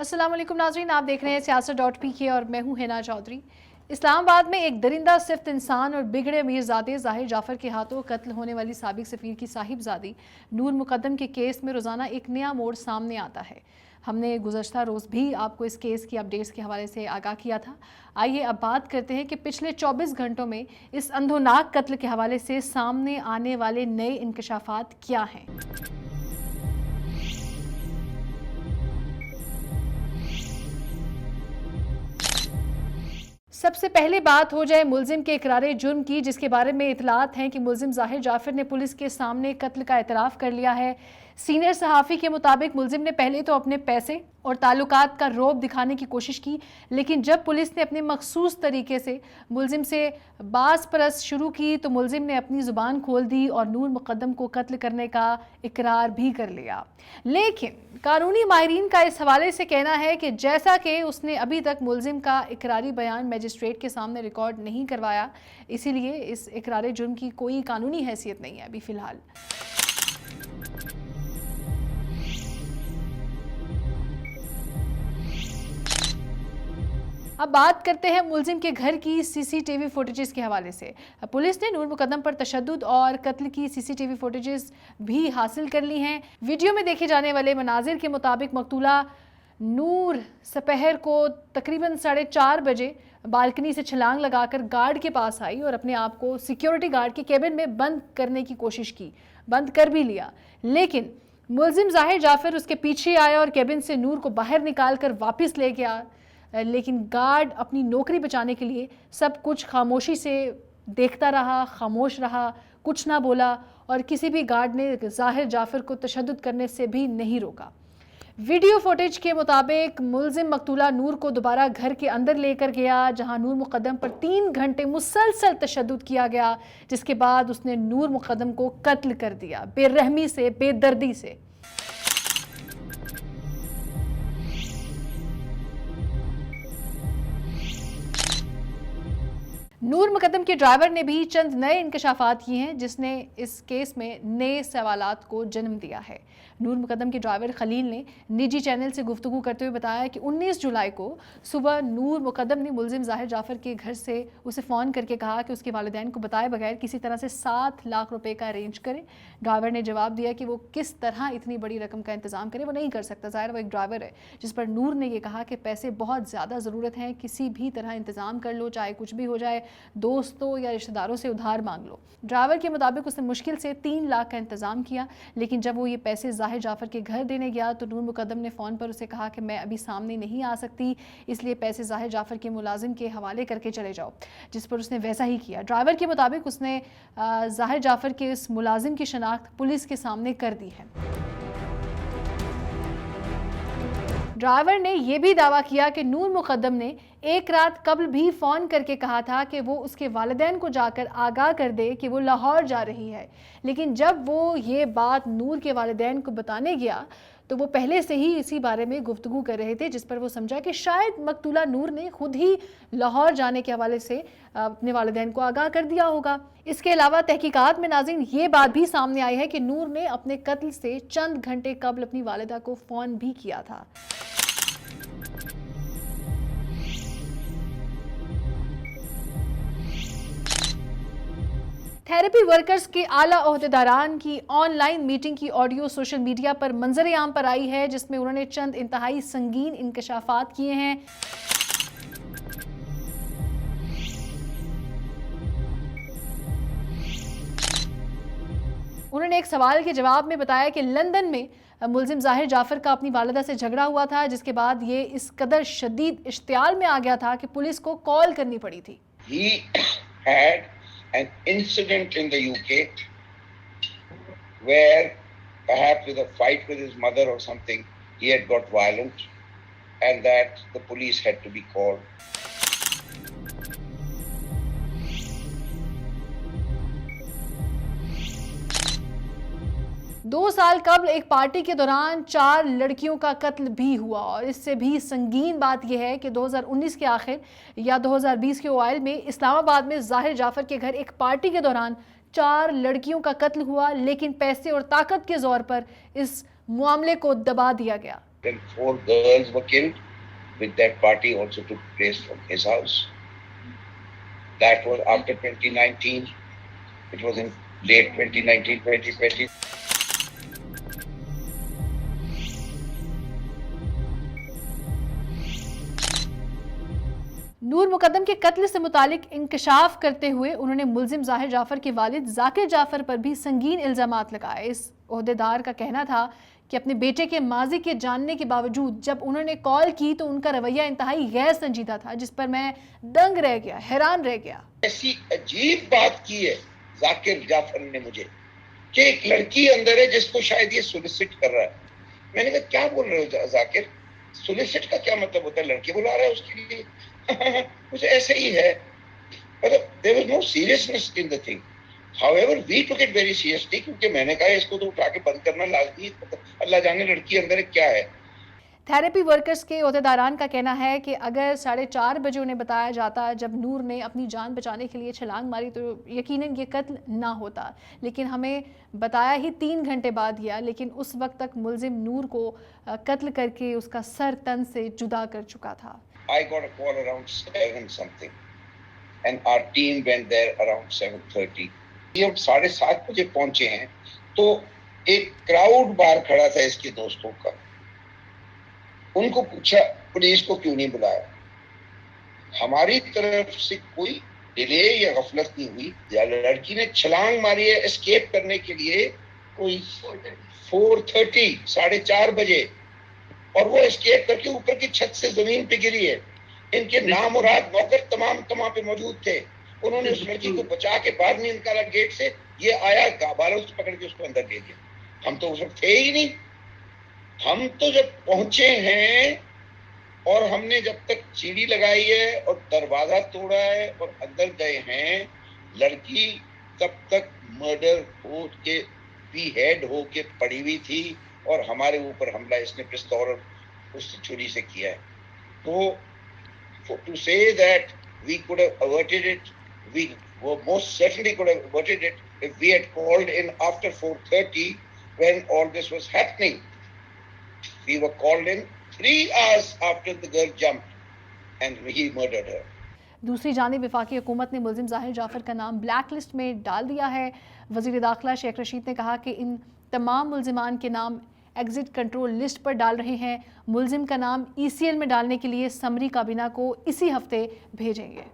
अस्सलाम वालेकुम नाज़रीन, आप देख रहे हैं siyaasat.pk और मैं हूं हिना चौधरी। इस्लामाबाद में एक दरिंदा सिफ्त इंसान और बिगड़े अमीरजादे ज़ाहिर जाफ़र के हाथों कत्ल होने वाली साबिक सफ़ीर की साहिबजादी नूर मुक़द्दम के केस में रोज़ाना एक नया मोड़ सामने आता है। हमने गुज़श्ता रोज़ भी आपको इस केस की अपडेट्स के हवाले से आगाह किया था। आइए अब बात करते हैं कि पिछले 24 घंटों में इस अंधोनाक कत्ल के हवाले से सामने आने वाले नए इंकशाफात क्या हैं। सबसे पहले बात हो जाए मुलजिम के इकरार जुर्म की, जिसके बारे में इतलात हैं कि मुलजिम ज़ाहिर जाफ़र ने पुलिस के सामने कत्ल का एतराफ़ कर लिया है। सीनियर सहाफ़ी के मुताबिक मुलजिम ने पहले तो अपने पैसे और ताल्लुकात का रौब दिखाने की कोशिश की, लेकिन जब पुलिस ने अपने मखसूस तरीके से मुलजिम से बास परस शुरू की तो मुलजिम ने अपनी ज़ुबान खोल दी और नूर मुक़द्दम को कत्ल करने का इकरार भी कर लिया। लेकिन कानूनी माहिरीन का इस हवाले से कहना है कि जैसा कि उसने अभी तक मुलजिम का इकरारी बयान मजिस्ट्रेट के सामने रिकॉर्ड नहीं करवाया, इसीलिए इस इकरार जुर्म की कोई कानूनी हैसियत नहीं है अभी फ़िलहाल। अब बात करते हैं मुलजिम के घर की सीसीटीवी फुटेजेस के हवाले से। पुलिस ने नूर मुक़द्दम पर तशद्दुद और कत्ल की सीसीटीवी फुटेजेस भी हासिल कर ली हैं। वीडियो में देखे जाने वाले मनाजिर के मुताबिक मकतूला नूर सपहर को तकरीबन 4:30 बजे बालकनी से छलांग लगाकर गार्ड के पास आई और अपने आप को सिक्योरिटी गार्ड के केबिन में बंद करने की कोशिश की। बंद कर भी लिया, लेकिन मुलजिम ज़ाहिर जाफ़र उसके पीछे आया और केबिन से नूर को बाहर निकाल कर वापस ले गया। लेकिन गार्ड अपनी नौकरी बचाने के लिए सब कुछ खामोशी से देखता रहा, खामोश रहा, कुछ ना बोला और किसी भी गार्ड ने ज़ाहिर जाफ़र को तशद्दुद करने से भी नहीं रोका। वीडियो फुटेज के मुताबिक मुलजिम मकतूला नूर को दोबारा घर के अंदर लेकर गया, जहां नूर मुक़द्दम पर 3 घंटे मुसलसल तशद्दुद किया गया, जिसके बाद उसने नूर मुक़द्दम को कत्ल कर दिया, बेरहमी से, बेदर्दी से। नूर मुक़द्दम के ड्राइवर ने भी चंद नए इंकशाफात किए हैं, जिसने इस केस में नए सवालात को जन्म दिया है। नूर मुक़द्दम के ड्राइवर खलील ने निजी चैनल से गुफ्तगू करते हुए बताया कि 19 जुलाई को सुबह नूर मुक़द्दम ने मुलजिम ज़ाहिर जाफ़र के घर से उसे फ़ोन करके कहा कि उसके वालिदैन को बताए बगैर किसी तरह से 7 लाख रुपए का अरेंज करे। ड्राइवर ने जवाब दिया कि वो किस तरह इतनी बड़ी रकम का इंतज़ाम करे, वो नहीं कर सकता, ज़ाहिर वो एक ड्राइवर है। जिस पर नूर ने यह कहा कि पैसे बहुत ज़्यादा ज़रूरत है, किसी भी तरह इंतज़ाम कर लो, चाहे कुछ भी हो जाए, दोस्तों या रिश्तेदारों से उधार मांग लो। ड्राइवर के मुताबिक उसने मुश्किल से 3 लाख का इंतज़ाम किया, लेकिन जब वो ये पैसे ज़ाहिर जाफ़र के घर देने गया तो नूर मुक़द्दम ने फ़ोन पर उसे कहा कि मैं अभी सामने नहीं आ सकती, इसलिए पैसे ज़ाहिर जाफ़र के मुलाजिम के हवाले करके चले जाओ, जिस पर उसने वैसा ही किया। ड्राइवर के मुताबिक उसने ज़ाहिर जाफ़र के इस मुलाजिम की शनाख्त पुलिस के सामने कर दी है। ड्राइवर ने यह भी दावा किया कि नूर मुक़द्दम ने एक रात कबल भी फ़ोन करके कहा था कि वो उसके वालिदैन को जाकर आगाह कर दे कि वो लाहौर जा रही है, लेकिन जब वो ये बात नूर के वालिदैन को बताने गया तो वो पहले से ही इसी बारे में गुफ्तगू कर रहे थे, जिस पर वो समझा कि शायद मकतूला नूर ने खुद ही लाहौर जाने के हवाले से अपने वालिदैन को आगाह कर दिया होगा। इसके अलावा तहकीकात में नाज़रीन ये बात भी सामने आई है कि नूर ने अपने कत्ल से चंद घंटे कबल अपनी वालिदा को फ़ोन भी किया था। थेरेपी वर्कर्स के आला ओहदेदारान की ऑनलाइन मीटिंग की ऑडियो सोशल मीडिया पर मंजर आम पर आई है, जिसमें उन्होंने चंद इंतहाई संगीन इंकशाफात किए हैं। उन्होंने एक सवाल के जवाब में बताया कि लंदन में मुलजिम ज़ाहिर जाफ़र का अपनी वालिदा से झगड़ा हुआ था, जिसके बाद ये इस कदर शदीद इश्तियाल में आ गया था कि पुलिस को कॉल करनी पड़ी थी। He had an incident in the UK where perhaps with a fight with his mother or something, he had got violent and that the police had to be called. दो साल कबल एक party के दौरान 4 लड़कियों का कत्ल भी हुआ और इससे भी संगीन बात यह है कि 2019 के आखिर या 2020 के ओवाइल में इस्लामाबाद में ज़ाहिर जाफ़र के घर एक पार्टी के दौरान 4 लड़कियों का कत्ल हुआ, लेकिन पैसे और ताकत के जोर पर इस मामले को दबा दिया गया। Then 4 girls were killed, with that party also took place from his house. That was after 2019. It was in late 2019, 2020. नूर मुकद्दम के कत्ल से मुतालिक इंकशाफ करते हुए उन्होंने मुलजिम ज़ाहिर जाफर के वालिद ज़ाकिर जाफर पर भी संगीन इल्ज़ामात लगाए। इस ओहदेदार का कहना था कि अपने बेटे के माजी के जानने के बावजूद जब उन्होंने कॉल की तो उनका रवैया इंतहाई गैर संजीदा था, जिस पर मैं दंग रह गया, हैरान रह गया। ऐसी अजीब बात की है ज़ाकिर जाफर ने मुझे कि एक लड़की अंदर है जिसको शायद ये सोलिसिट कर रहा है। मैंने कहा क्या बोल रहे हो ज़ाकिर, सोलिसिट का क्या मतलब होता है? लड़की बुला रहा है उसके लिए? कुछ ऐसे ही है, मतलब there was no seriousness in the thing. However, we took it very seriously क्योंकि मैंने कहा इसको तो उठा के बंद करना लाजमी, अल्लाह जाने लड़की अंदर क्या है। थेरेपी वर्कर्स के ओहदेदारान का कहना है कि अगर 4:30 बजे उन्हें बताया जाता जब नूर ने अपनी जान बचाने के लिए छलांग मारी तो यकीनन ये कत्ल ना होता, लेकिन हमें बताया ही 3 घंटे बाद गया, लेकिन उस वक्त तक मुलजिम नूर को कत्ल करके उसका सर तन से जुदा कर चुका था। I got a call around 7 something and our team went there around 7:30. हम 7:30 बजे पहुंचे हैं तो एक क्राउड बाहर खड़ा था इसके दोस्तों का। उनको पूछा पुलिस को क्यों नहीं बुलाया। हमारी तरफ से कोई डिले या गफलत नहीं हुई। लड़की ने छलांग मारी है एस्केप करने के लिए कोई 4:30 4:30 बजे, और वो एस्केप करके ऊपर की छत से जमीन पे गिरी है। इनके नामुराद नौकर तमाम पे मौजूद थे। उन्होंने उस लड़की को बचा के बाहर नहीं निकाला गेट से। ये आया गाबालों से पकड़ के उसको अंदर ले गया। हम तो उस वक्त थे ही नहीं। हम तो जब पहुंचे हैं और हमने जब तक सीढ़ी लगाई है और दरवाजा तोड़ा है और अंदर गए हैं, लड़की तब तक मर्डर हो के बीहेड हो के पड़ी हुई थी और हमारे ऊपर हमला इसने पिस्तौल और उस छुरी से किया है। तो to say that we could have averted it, we were most certainly could have averted it if we had called in after 4:30 when all this was happening. We were called in 3 hours after the girl jumped and he murdered her. दूसरी जानिब वफाकी हुकूमत ने मुलजिम ज़ाहिर जाफर का नाम black list में डाल दिया है। वज़ीर दाखिला शेख रशीद ने कहा कि इन तमाम मुलजिमान के नाम एग्जिट कंट्रोल लिस्ट पर डाल रहे हैं। मुलजिम का नाम ECL में डालने के लिए समरी काबीना को इसी हफ्ते भेजेंगे।